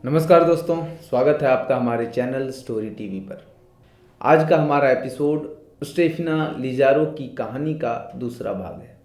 नमस्कार दोस्तों, स्वागत है आपका हमारे चैनल स्टोरी टीवी पर। आज का हमारा एपिसोड स्टेफिना लिजारो की कहानी का दूसरा भाग है।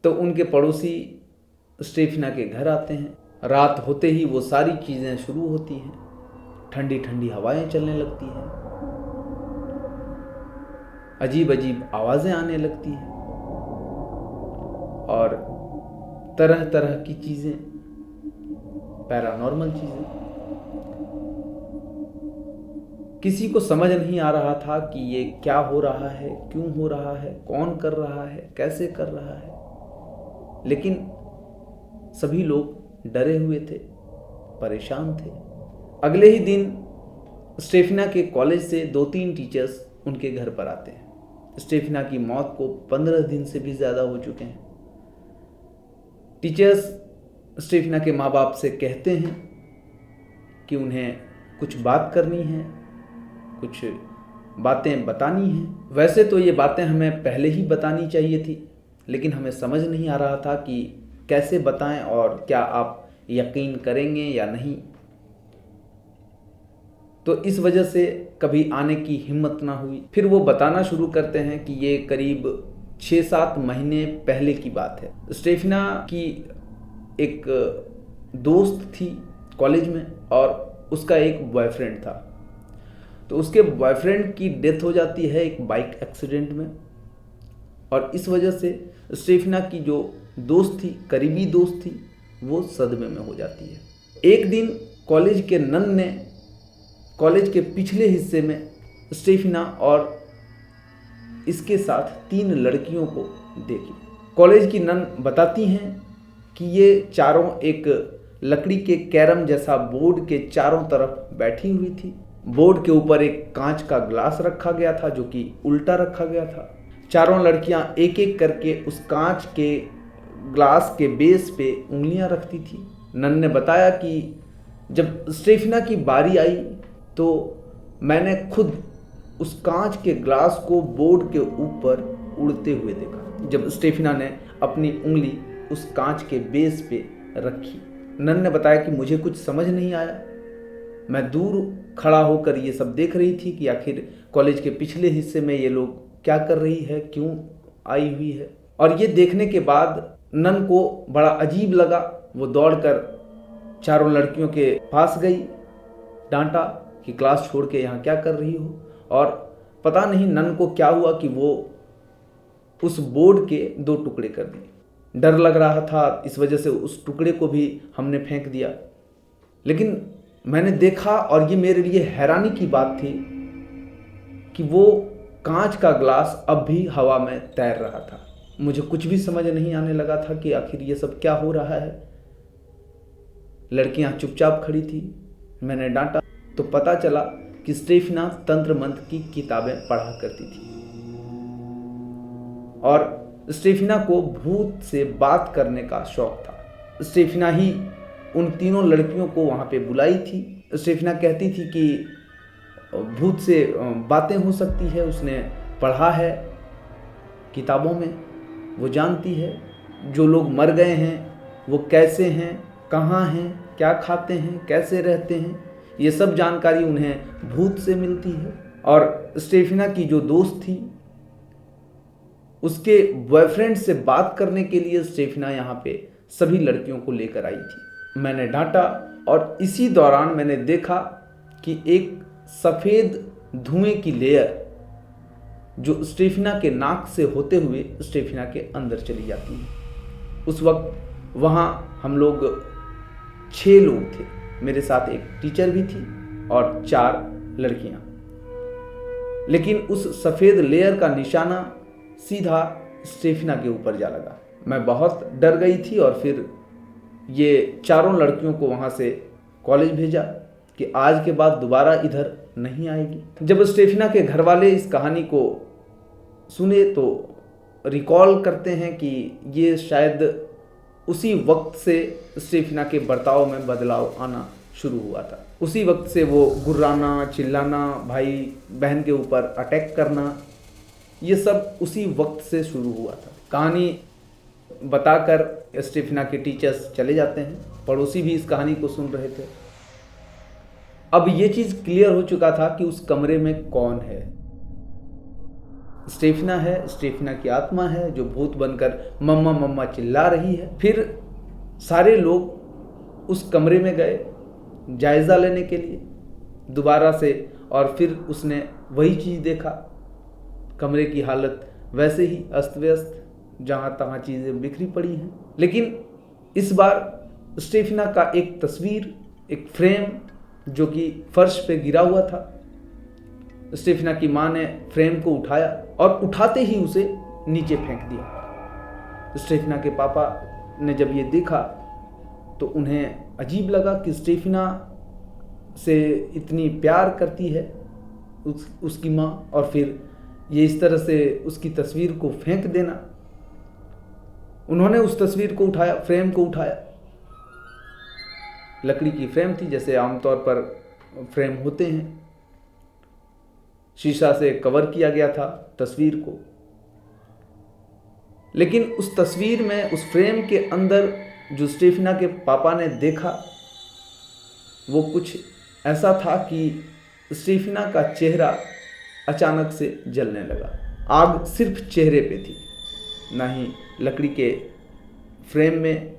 तो उनके पड़ोसी स्टेफिना के घर आते हैं। रात होते ही वो सारी चीज़ें शुरू होती हैं। ठंडी ठंडी हवाएं चलने लगती हैं, अजीब अजीब आवाज़ें आने लगती हैं और तरह तरह की चीज़ें, पैरानॉर्मल चीज़ें। किसी को समझ नहीं आ रहा था कि ये क्या हो रहा है, क्यों हो रहा है, कौन कर रहा है, कैसे कर रहा है। लेकिन सभी लोग डरे हुए थे, परेशान थे। अगले ही दिन स्टेफिना के कॉलेज से 2-3 टीचर्स उनके घर पर आते हैं। स्टेफिना की मौत को 15 दिन से भी ज़्यादा हो चुके हैं। टीचर्स स्टेफिना के माँ बाप से कहते हैं कि उन्हें कुछ बात करनी है, कुछ बातें बतानी हैं। वैसे तो ये बातें हमें पहले ही बतानी चाहिए थी, लेकिन हमें समझ नहीं आ रहा था कि कैसे बताएं और क्या आप यकीन करेंगे या नहीं। तो इस वजह से कभी आने की हिम्मत ना हुई। फिर वो बताना शुरू करते हैं कि ये करीब 6-7 महीने पहले की बात है। स्टेफिना की एक दोस्त थी कॉलेज में और उसका एक बॉयफ्रेंड था। तो उसके बॉयफ्रेंड की डेथ हो जाती है एक बाइक एक्सीडेंट में, और इस वजह से स्टेफिना की जो दोस्त थी, करीबी दोस्त थी, वो सदमे में हो जाती है। एक दिन कॉलेज के नन ने कॉलेज के पिछले हिस्से में स्टेफिना और इसके साथ 3 लड़कियों को देखी। कॉलेज की नन बताती हैं कि ये चारों एक लकड़ी के कैरम जैसा बोर्ड के चारों तरफ बैठी हुई थी। बोर्ड के ऊपर एक कांच का ग्लास रखा गया था जो कि उल्टा रखा गया था। चारों लड़कियां एक एक करके उस कांच के ग्लास के बेस पे उंगलियां रखती थी। नन ने बताया कि जब स्टेफिना की बारी आई तो मैंने खुद उस कांच के ग्लास को बोर्ड के ऊपर उड़ते हुए देखा, जब स्टेफिना ने अपनी उंगली उस कांच के बेस पे रखी। नन ने बताया कि मुझे कुछ समझ नहीं आया। मैं दूर खड़ा होकर ये सब देख रही थी कि आखिर कॉलेज के पिछले हिस्से में ये लोग क्या कर रही है, क्यों आई हुई है। और ये देखने के बाद नन को बड़ा अजीब लगा। वो दौड़कर चारों लड़कियों के पास गई, डांटा कि क्लास छोड़ के यहाँ क्या कर रही हो। और पता नहीं नन को क्या हुआ कि वो उस बोर्ड के 2 टुकड़े कर दिए। डर लग रहा था, इस वजह से उस टुकड़े को भी हमने फेंक दिया। लेकिन मैंने देखा, और ये मेरे लिए हैरानी की बात थी, कि वो कांच का ग्लास अब भी हवा में तैर रहा था। मुझे कुछ भी समझ नहीं आने लगा था कि आखिर ये सब क्या हो रहा है। लड़कियां चुपचाप खड़ी थी। मैंने डांटा तो पता चला कि स्टेफिना तंत्र मंत्र की किताबें पढ़ा करती थी और स्टेफिना को भूत से बात करने का शौक था। स्टेफिना ही उन 3 लड़कियों को वहाँ पे बुलाई थी। स्टेफिना कहती थी कि भूत से बातें हो सकती है, उसने पढ़ा है किताबों में, वो जानती है जो लोग मर गए हैं वो कैसे हैं, कहाँ हैं, क्या खाते हैं, कैसे रहते हैं, ये सब जानकारी उन्हें भूत से मिलती है। और स्टेफिना की जो दोस्त थी, उसके बॉयफ्रेंड से बात करने के लिए स्टेफिना यहाँ पे सभी लड़कियों को लेकर आई थी। मैंने डांटा, और इसी दौरान मैंने देखा कि एक सफ़ेद धुएं की लेयर जो स्टेफिना के नाक से होते हुए स्टेफिना के अंदर चली जाती है। उस वक्त वहाँ हम लोग 6 लोग थे। मेरे साथ एक टीचर भी थी और 4 लड़कियाँ। लेकिन उस सफ़ेद लेयर का निशाना सीधा स्टेफिना के ऊपर जा लगा। मैं बहुत डर गई थी और फिर ये चारों लड़कियों को वहाँ से कॉलेज भेजा कि आज के बाद दोबारा इधर नहीं आएगी। जब स्टेफिना के घर वाले इस कहानी को सुने तो रिकॉल करते हैं कि ये शायद उसी वक्त से स्टेफिना के बर्ताव में बदलाव आना शुरू हुआ था। उसी वक्त से वो गुर्राना, चिल्लाना, भाई बहन के ऊपर अटैक करना, ये सब उसी वक्त से शुरू हुआ था। कहानी बताकर स्टेफिना के टीचर्स चले जाते हैं। पड़ोसी भी इस कहानी को सुन रहे थे। अब ये चीज क्लियर हो चुका था कि उस कमरे में कौन है। स्टेफिना है, स्टेफिना की आत्मा है जो भूत बनकर मम्मा मम्मा चिल्ला रही है। फिर सारे लोग उस कमरे में गए जायजा लेने के लिए दोबारा से, और फिर उसने वही चीज देखा। कमरे की हालत वैसे ही अस्त व्यस्त, जहां तहां चीजें बिखरी पड़ी हैं। लेकिन इस बार स्टेफिना का एक तस्वीर, एक फ्रेम जो कि फर्श पे गिरा हुआ था, स्टेफिना की मां ने फ्रेम को उठाया और उठाते ही उसे नीचे फेंक दिया। स्टेफिना के पापा ने जब ये देखा तो उन्हें अजीब लगा कि स्टेफिना से इतनी प्यार करती है उसकी मां, और फिर ये इस तरह से उसकी तस्वीर को फेंक देना। उन्होंने उस तस्वीर को उठाया, फ्रेम को उठाया। लकड़ी की फ्रेम थी, जैसे आमतौर पर फ्रेम होते हैं। शीशा से कवर किया गया था तस्वीर को। लेकिन उस तस्वीर में, उस फ्रेम के अंदर जो स्टेफिना के पापा ने देखा वो कुछ ऐसा था कि स्टेफिना का चेहरा अचानक से जलने लगा। आग सिर्फ चेहरे पे थी, ना ही लकड़ी के फ्रेम में,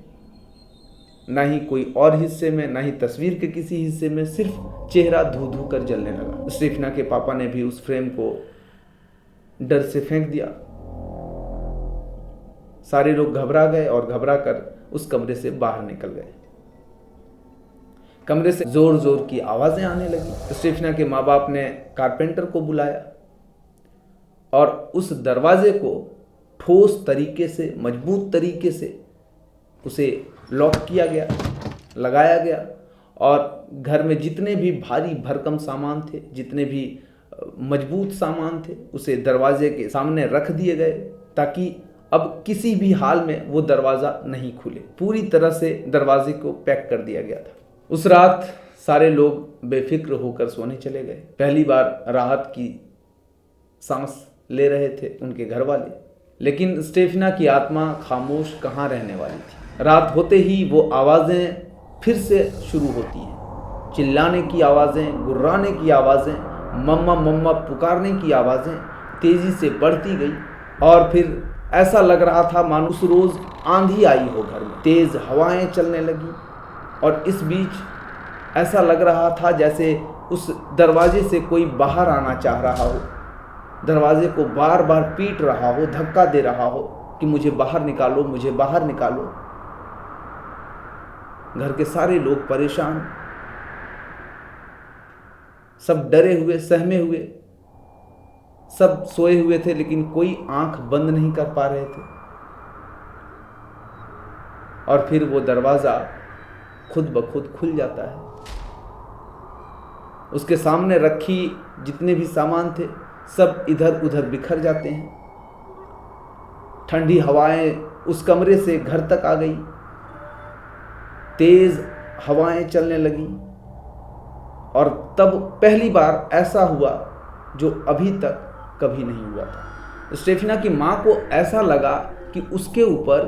ना ही कोई और हिस्से में, ना ही तस्वीर के किसी हिस्से में। सिर्फ चेहरा धू धू कर जलने लगा। स्टेफिना के पापा ने भी उस फ्रेम को डर से फेंक दिया। सारे लोग घबरा गए और घबरा कर उस कमरे से बाहर निकल गए। कमरे से जोर जोर की आवाजें आने लगी। स्टेफिना के माँ बाप ने कारपेंटर को बुलाया और उस दरवाजे को ठोस तरीके से, मजबूत तरीके से उसे लॉक किया गया, लगाया गया। और घर में जितने भी भारी भरकम सामान थे, जितने भी मजबूत सामान थे, उसे दरवाजे के सामने रख दिए गए ताकि अब किसी भी हाल में वो दरवाज़ा नहीं खुले। पूरी तरह से दरवाजे को पैक कर दिया गया था। उस रात सारे लोग बेफिक्र होकर सोने चले गए। पहली बार राहत की सांस ले रहे थे उनके घर वाले। लेकिन स्टेफिना की आत्मा खामोश कहाँ रहने वाली थी। रात होते ही वो आवाज़ें फिर से शुरू होती हैं। चिल्लाने की आवाज़ें, गुर्राने की आवाज़ें, मम्मा मम्मा पुकारने की आवाज़ें तेज़ी से बढ़ती गई। और फिर ऐसा लग रहा था मानो उस रोज़ आंधी आई हो घर में। तेज़ हवाएं चलने लगी और इस बीच ऐसा लग रहा था जैसे उस दरवाजे से कोई बाहर आना चाह रहा हो, दरवाजे को बार बार पीट रहा हो, धक्का दे रहा हो कि मुझे बाहर निकालो, मुझे बाहर निकालो। घर के सारे लोग परेशान, सब डरे हुए, सहमे हुए, सब सोए हुए थे, लेकिन कोई आंख बंद नहीं कर पा रहे थे। और फिर वो दरवाजा खुद ब खुद खुल जाता है। उसके सामने रखी जितने भी सामान थे सब इधर उधर बिखर जाते हैं। ठंडी हवाएं उस कमरे से घर तक आ गई। तेज हवाएं चलने लगी और तब पहली बार ऐसा हुआ जो अभी तक कभी नहीं हुआ था। स्टेफिना की मां को ऐसा लगा कि उसके ऊपर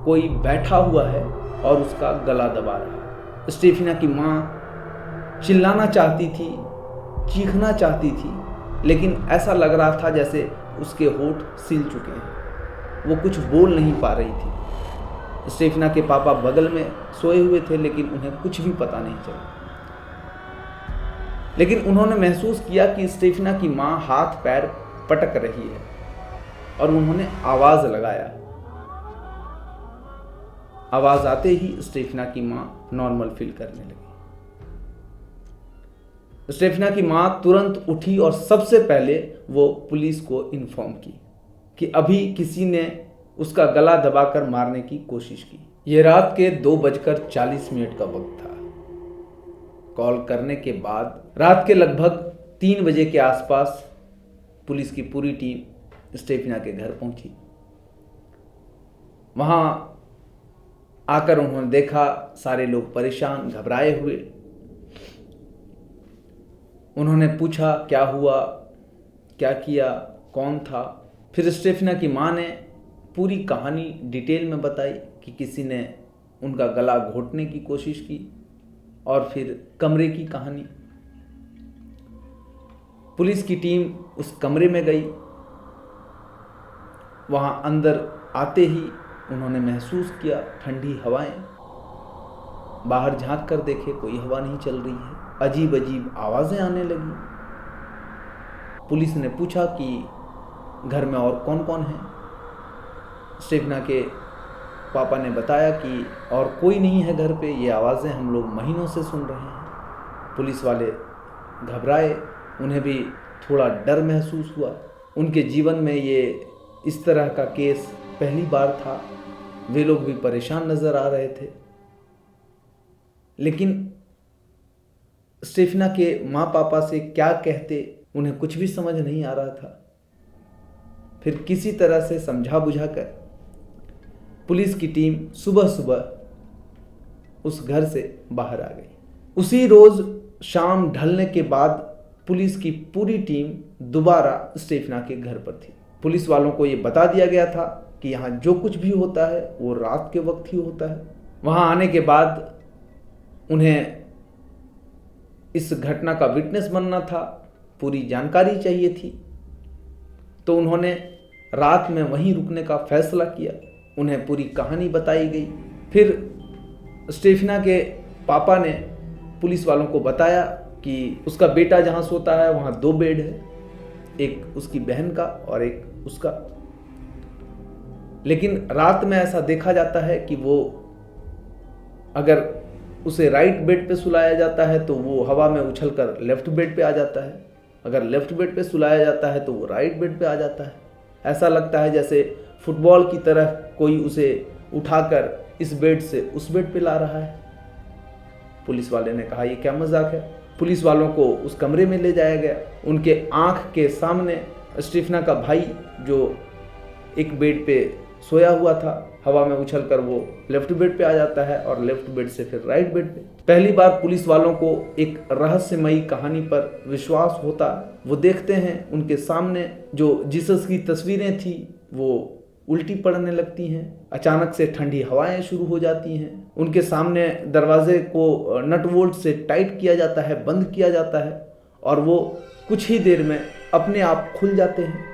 कोई बैठा हुआ है और उसका गला दबा रहा है। स्टेफिना की मां चिल्लाना चाहती थी, चीखना चाहती थी, लेकिन ऐसा लग रहा था जैसे उसके होंठ सिल चुके हैं। वो कुछ बोल नहीं पा रही थी। स्टेफिना के पापा बगल में सोए हुए थे, लेकिन उन्हें कुछ भी पता नहीं चला। लेकिन उन्होंने महसूस किया कि स्टेफिना की मां हाथ पैर पटक रही है और उन्होंने आवाज लगाया। आवाज आते ही स्टेफिना की मां नॉर्मल फील करने लगी। स्टेफिना की मां तुरंत उठी और सबसे पहले वो पुलिस को इन्फॉर्म की कि अभी किसी ने उसका गला दबाकर मारने की कोशिश की। यह रात के 2:40 का वक्त था। कॉल करने के बाद रात के लगभग 3 बजे के आसपास पुलिस की पूरी टीम स्टेफिना के घर पहुंची। वहां आकर उन्होंने देखा सारे लोग परेशान, घबराए हुए। उन्होंने पूछा क्या हुआ, क्या किया, कौन था। फिर स्टेफिना की मां ने पूरी कहानी डिटेल में बताई कि किसी ने उनका गला घोंटने की कोशिश की, और फिर कमरे की कहानी। पुलिस की टीम उस कमरे में गई। वहाँ अंदर आते ही उन्होंने महसूस किया ठंडी हवाएं। बाहर झांक कर देखे, कोई हवा नहीं चल रही है। अजीब अजीब आवाज़ें आने लगी। पुलिस ने पूछा कि घर में और कौन कौन है। स्टेफना के पापा ने बताया कि और कोई नहीं है घर पे, ये आवाज़ें हम लोग महीनों से सुन रहे हैं। पुलिस वाले घबराए, उन्हें भी थोड़ा डर महसूस हुआ। उनके जीवन में ये इस तरह का केस पहली बार था। वे लोग भी परेशान नज़र आ रहे थे। लेकिन स्टेफना के माँ पापा से क्या कहते उन्हें कुछ भी समझ नहीं आ रहा था। फिर किसी तरह से समझा बुझाकर पुलिस की टीम सुबह सुबह उस घर से बाहर आ गई। उसी रोज शाम ढलने के बाद पुलिस की पूरी टीम दोबारा स्टेफना के घर पर थी। पुलिस वालों को ये बता दिया गया था कि यहाँ जो कुछ भी होता है वो रात के वक्त ही होता है। वहाँ आने के बाद उन्हें इस घटना का विटनेस बनना था, पूरी जानकारी चाहिए थी। तो उन्होंने रात में वहीं रुकने का फैसला किया। उन्हें पूरी कहानी बताई गई। फिर स्टेफना के पापा ने पुलिस वालों को बताया कि उसका बेटा जहाँ सोता है वहाँ 2 बेड है, एक उसकी बहन का और एक उसका। लेकिन रात में ऐसा देखा जाता है कि वो अगर उसे राइट बेड पे सुलाया जाता है तो वो हवा में उछलकर लेफ्ट बेड पे आ जाता है, अगर लेफ्ट बेड पे सुलाया जाता है तो वो राइट बेड पे आ जाता है। ऐसा लगता है जैसे फुटबॉल की तरह कोई उसे उठाकर इस बेड से उस बेड पे ला रहा है। पुलिस वाले ने कहा, ये क्या मजाक है। पुलिस वालों को उस कमरे में ले जाया गया। उनके आंख के सामने स्टीफना का भाई जो एक बेड पे सोया हुआ था, हवा में उछलकर वो लेफ्ट बेड पे आ जाता है और लेफ्ट बेड से फिर राइट बेड पे। पहली बार पुलिस वालों को एक रहस्यमयी कहानी पर विश्वास होता। वो देखते हैं उनके सामने जो जीसस की तस्वीरें थी वो उल्टी पड़ने लगती हैं। अचानक से ठंडी हवाएं शुरू हो जाती हैं। उनके सामने दरवाजे को नट बोल्ट से टाइट किया जाता है, बंद किया जाता है और वो कुछ ही देर में अपने आप खुल जाते हैं।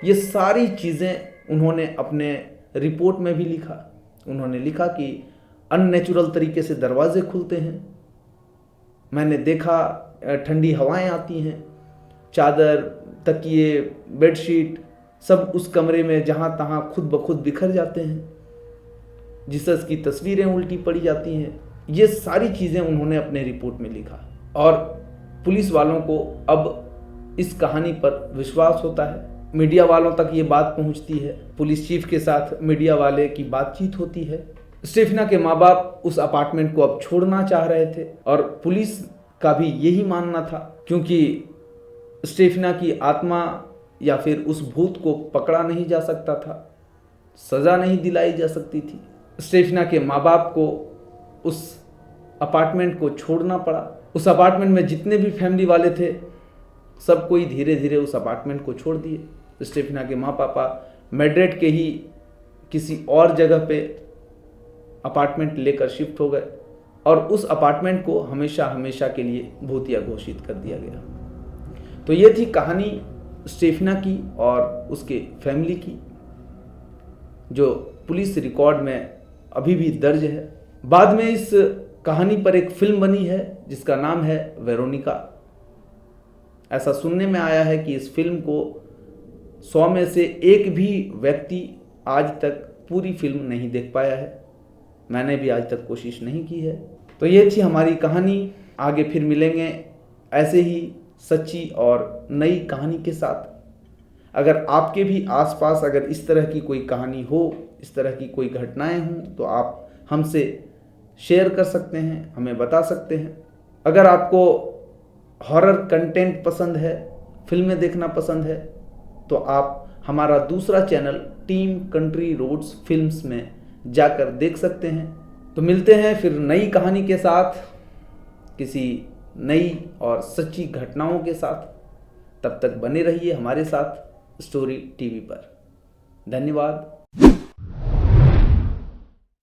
ये सारी चीज़ें उन्होंने अपने रिपोर्ट में भी लिखा। उन्होंने लिखा कि अननेचुरल तरीके से दरवाजे खुलते हैं, मैंने देखा ठंडी हवाएं आती हैं, चादर, तकिए, बेडशीट सब उस कमरे में जहाँ तहाँ खुद ब खुद बिखर जाते हैं, जीसस की तस्वीरें उल्टी पड़ी जाती हैं। ये सारी चीज़ें उन्होंने अपने रिपोर्ट में लिखा और पुलिस वालों को अब इस कहानी पर विश्वास होता है। मीडिया वालों तक ये बात पहुंचती है। पुलिस चीफ के साथ मीडिया वाले की बातचीत होती है। स्टेफना के माँ बाप उस अपार्टमेंट को अब छोड़ना चाह रहे थे और पुलिस का भी यही मानना था, क्योंकि स्टेफना की आत्मा या फिर उस भूत को पकड़ा नहीं जा सकता था, सज़ा नहीं दिलाई जा सकती थी। स्टेफना के माँ बाप को उस अपार्टमेंट को छोड़ना पड़ा। उस अपार्टमेंट में जितने भी फैमिली वाले थे सब कोई धीरे धीरे उस अपार्टमेंट को छोड़ दिए। स्टेफना के माँ पापा मैड्रिड के ही किसी और जगह पे अपार्टमेंट लेकर शिफ्ट हो गए और उस अपार्टमेंट को हमेशा हमेशा के लिए भूतिया घोषित कर दिया गया। तो ये थी कहानी स्टेफना की और उसके फैमिली की, जो पुलिस रिकॉर्ड में अभी भी दर्ज है। बाद में इस कहानी पर एक फिल्म बनी है जिसका नाम है वेरोनिका। ऐसा सुनने में आया है कि इस फिल्म को 100 में से एक भी व्यक्ति आज तक पूरी फिल्म नहीं देख पाया है। मैंने भी आज तक कोशिश नहीं की है। तो ये थी हमारी कहानी। आगे फिर मिलेंगे ऐसे ही सच्ची और नई कहानी के साथ। अगर आपके भी आसपास अगर इस तरह की कोई कहानी हो, इस तरह की कोई घटनाएं हों, तो आप हमसे शेयर कर सकते हैं, हमें बता सकते हैं। अगर आपको हॉरर कंटेंट पसंद है, फिल्में देखना पसंद है, तो आप हमारा दूसरा channel team country roads films में जाकर देख सकते हैं। तो मिलते हैं फिर नई कहानी के साथ, किसी नई और सच्ची घटनाओं के साथ। तब तक बने रहिए हमारे साथ स्टोरी टीवी पर। धन्यवाद।